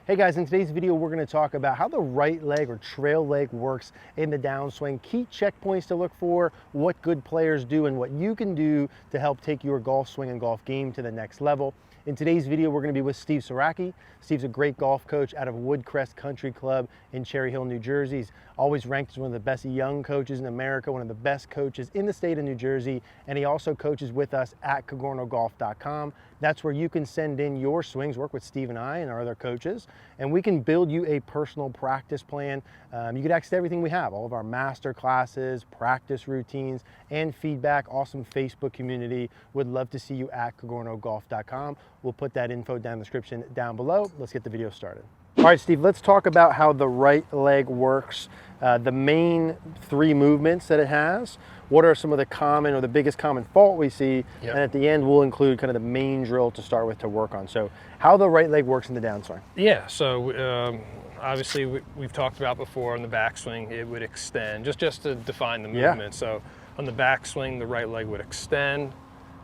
Hey guys, in today's video we're going to talk about how the right leg or trail leg works in the downswing, key checkpoints to look for, what good players do, and what you can do to help take your golf swing and golf game to the next level. In today's video we're going to be with Steve Saracki. Steve's a great golf coach out of Woodcrest Country Club in Cherry Hill, New Jersey. He's always ranked as one of the best young coaches in America, one of the best coaches in the state of New Jersey, and he also coaches with us at KogornoGolf.com. That's where you can send in your swings, work with Steve and I and our other coaches, and we can build you a personal practice plan. You can access everything we have, all of our master classes, practice routines, and feedback. Awesome Facebook community. Would love to see you at KogornoGolf.com. We'll put that info down in the description down below. Let's get the video started. All right, Steve, let's talk about how the right leg works, the main three movements that it has. What are some of the common or the biggest common fault we see? Yep. And at the end, we'll include kind of the main drill to start with to work on. So how the right leg works in the downswing. Yeah, so obviously we've talked about before on the backswing, it would extend, just to define the movement. Yeah. So on the backswing, the right leg would extend.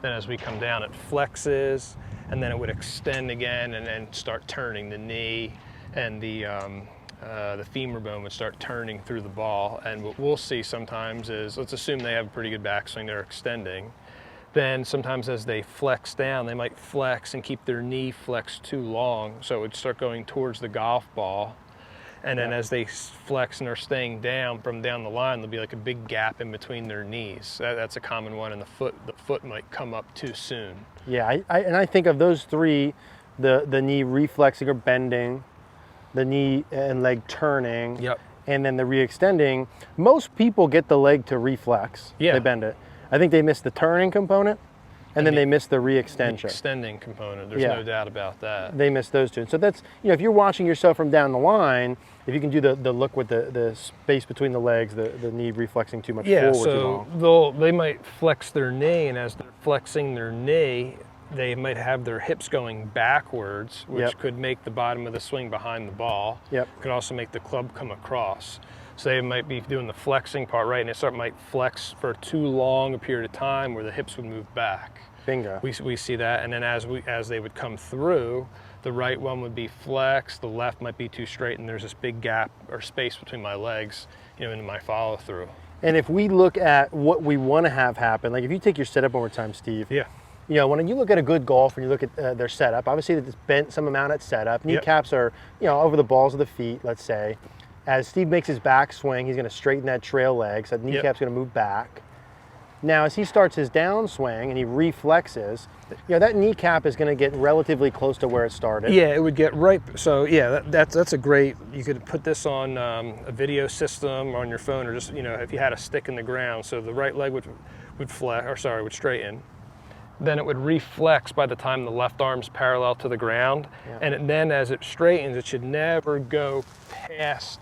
Then as we come down, it flexes, and then it would extend again and then start turning the knee, and the femur bone would start turning through the ball. And what we'll see sometimes is, let's assume they have a pretty good backswing, they're extending. Then sometimes as they flex down, they might flex and keep their knee flexed too long, so it would start going towards the golf ball. And then as they flex and are staying down from down the line, there'll be like a big gap in between their knees. That's a common one, and the foot might come up too soon. Yeah, and I think of those three, the knee reflexing or bending, the knee and leg turning, yep, and then the re-extending. Most people get the leg to reflex. Yeah. They bend it. I think they miss the turning component, and then they miss the re-extension. The extending component, there's no doubt about that. They miss those two. So that's, if you're watching yourself from down the line, if you can do the look with the space between the legs, the knee reflexing too much forward too long. They might flex their knee, and as they're flexing their knee, they might have their hips going backwards, which could make the bottom of the swing behind the ball. Yep. Could also make the club come across. So they might be doing the flexing part right, and it might flex for too long a period of time where the hips would move back. Bingo. We see that, and then as they would come through, the right one would be flexed, the left might be too straight, and there's this big gap or space between my legs, into my follow through. And if we look at what we want to have happen, like if you take your setup one more time, Steve. Yeah. When you look at a good golfer and you look at their setup, obviously it's bent some amount at setup. Kneecaps are, over the balls of the feet, let's say. As Steve makes his backswing, he's going to straighten that trail leg, so the kneecap's going to move back. Now, as he starts his downswing and he reflexes, that kneecap is going to get relatively close to where it started. Yeah, it would get right. So yeah, that's a great. You could put this on a video system on your phone, or just if you had a stick in the ground. So the right leg would straighten. Then it would reflex by the time the left arm's parallel to the ground, and then as it straightens, it should never go past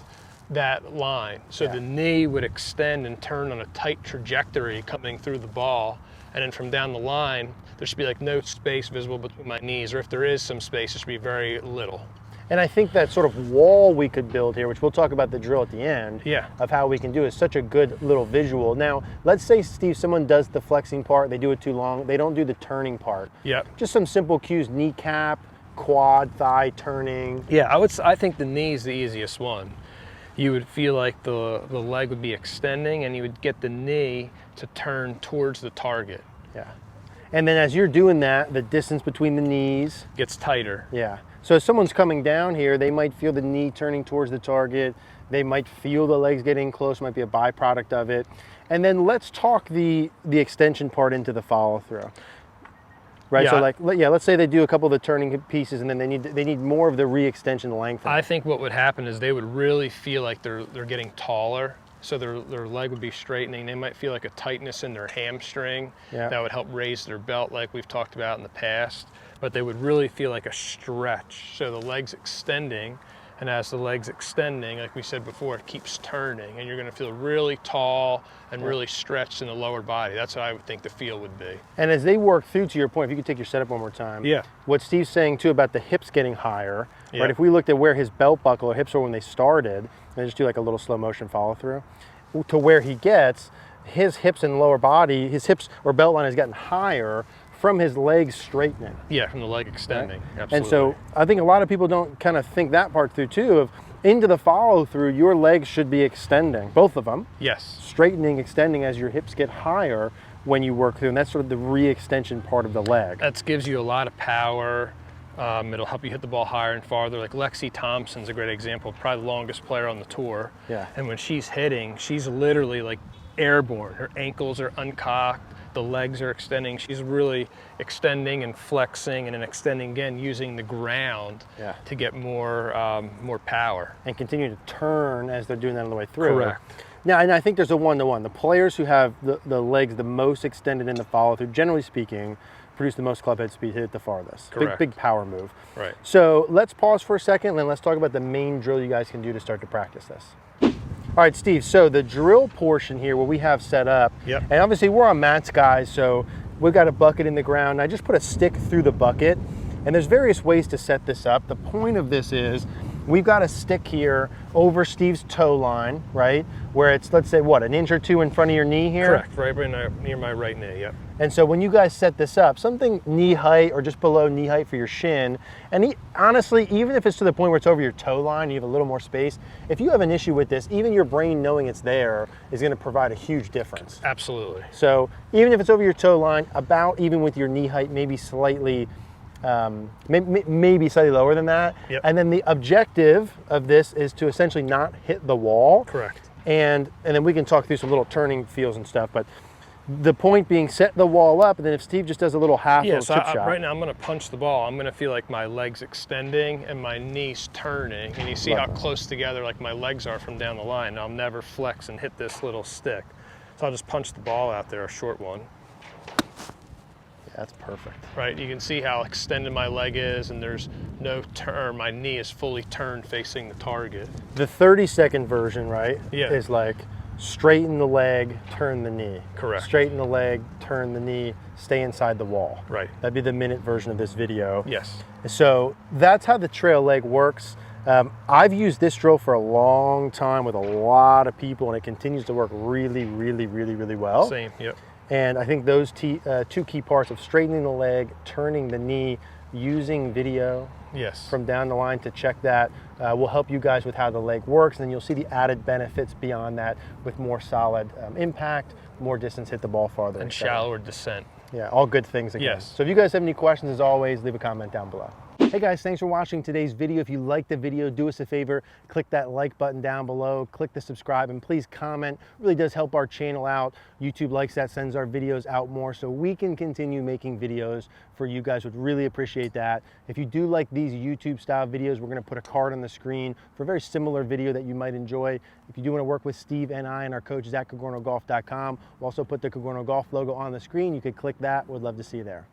that line. So the knee would extend and turn on a tight trajectory coming through the ball, and then from down the line, there should be like no space visible between my knees, or if there is some space, it should be very little. And I think that sort of wall we could build here, which we'll talk about the drill at the end, of how we can do, is such a good little visual. Now, let's say, Steve, someone does the flexing part, they do it too long, they don't do the turning part. Yep. Just some simple cues: kneecap, quad, thigh turning. Yeah, I think the knee is the easiest one. You would feel like the leg would be extending, and you would get the knee to turn towards the target. Yeah. And then as you're doing that, the distance between the knees gets tighter. Yeah. So if someone's coming down here, they might feel the knee turning towards the target. They might feel the legs getting close, might be a byproduct of it. And then let's talk the extension part into the follow through. Right, so let's say they do a couple of the turning pieces, and then they need more of the re-extension length. I think what would happen is they would really feel like they're getting taller, so their leg would be straightening. They might feel like a tightness in their hamstring that would help raise their belt, like we've talked about in the past. But they would really feel like a stretch, so the leg's extending, and as the leg's extending, like we said before, it keeps turning, and you're going to feel really tall and really stretched in the lower body. That's how I would think the feel would be. And as they work through, to your point, if you could take your setup one more time. Yeah. What Steve's saying too about the hips getting higher, right? If we looked at where his belt buckle or hips were when they started, and just do like a little slow motion follow through, to where he gets, his hips and lower body, his hips or belt line has gotten higher from his legs straightening. Yeah, from the leg extending. Right? Absolutely. And so I think a lot of people don't kind of think that part through too, of into the follow through, your legs should be extending, both of them. Yes. Straightening, extending as your hips get higher when you work through, and that's sort of the re-extension part of the leg. That gives you a lot of power. It'll help you hit the ball higher and farther. Like Lexi Thompson's a great example, probably the longest player on the tour. Yeah. And when she's hitting, she's literally like airborne. Her ankles are uncocked, the legs are extending. She's really extending and flexing and then extending again, using the ground to get more power. And continue to turn as they're doing that on the way through. Correct. Now, and I think there's a one-to-one. The players who have the legs the most extended in the follow-through, generally speaking, produce the most club head speed, hit it the farthest. Correct. Big power move. Right. So let's pause for a second, and then let's talk about the main drill you guys can do to start to practice this. All right, Steve, so the drill portion here, what we have set up, and obviously we're on mats, guys, so we've got a bucket in the ground. I just put a stick through the bucket, and there's various ways to set this up. The point of this is we've got a stick here over Steve's toe line, right? Where it's, let's say, what, an inch or two in front of your knee here? Correct, right near my right knee, yep. And so when you guys set this up, something knee height or just below knee height for your shin, and honestly, even if it's to the point where it's over your toe line, you have a little more space, if you have an issue with this, even your brain knowing it's there is gonna provide a huge difference. Absolutely. So even if it's over your toe line, about even with your knee height, maybe slightly maybe slightly lower than that. Yep. And then the objective of this is to essentially not hit the wall. Correct. And then we can talk through some little turning feels and stuff, but the point being, set the wall up, and then if Steve just does a little little chip shot. Right now I'm gonna punch the ball. I'm gonna feel like my legs extending and my knees turning, and you see how close together like my legs are from down the line. I'll never flex and hit this little stick. So I'll just punch the ball out there, a short one. That's perfect. Right, you can see how extended my leg is, and there's no turn. My knee is fully turned facing the target. The 30-second version, right, Yeah. is like straighten the leg, turn the knee. Correct. Straighten the leg, turn the knee, stay inside the wall. Right. That'd be the minute version of this video. Yes. So that's how the trail leg works. I've used this drill for a long time with a lot of people, and it continues to work really, really, really, really well. Same, yep. And I think those two key parts of straightening the leg, turning the knee, using video from down the line to check that will help you guys with how the leg works, and then you'll see the added benefits beyond that with more solid impact, more distance, hit the ball farther. And shallower descent. Yeah, all good things again. Yes. So if you guys have any questions, as always, leave a comment down below. Hey guys, thanks for watching today's video. If you liked the video, do us a favor, click that like button down below, click the subscribe, and please comment. It really does help our channel out. YouTube likes that, sends our videos out more so we can continue making videos for you guys. Would really appreciate that. If you do like these YouTube style videos, we're gonna put a card on the screen for a very similar video that you might enjoy. If you do wanna work with Steve and I and our coaches at KogornoGolf.com, we'll also put the Cogorno Golf logo on the screen. You could click that. We'd love to see you there.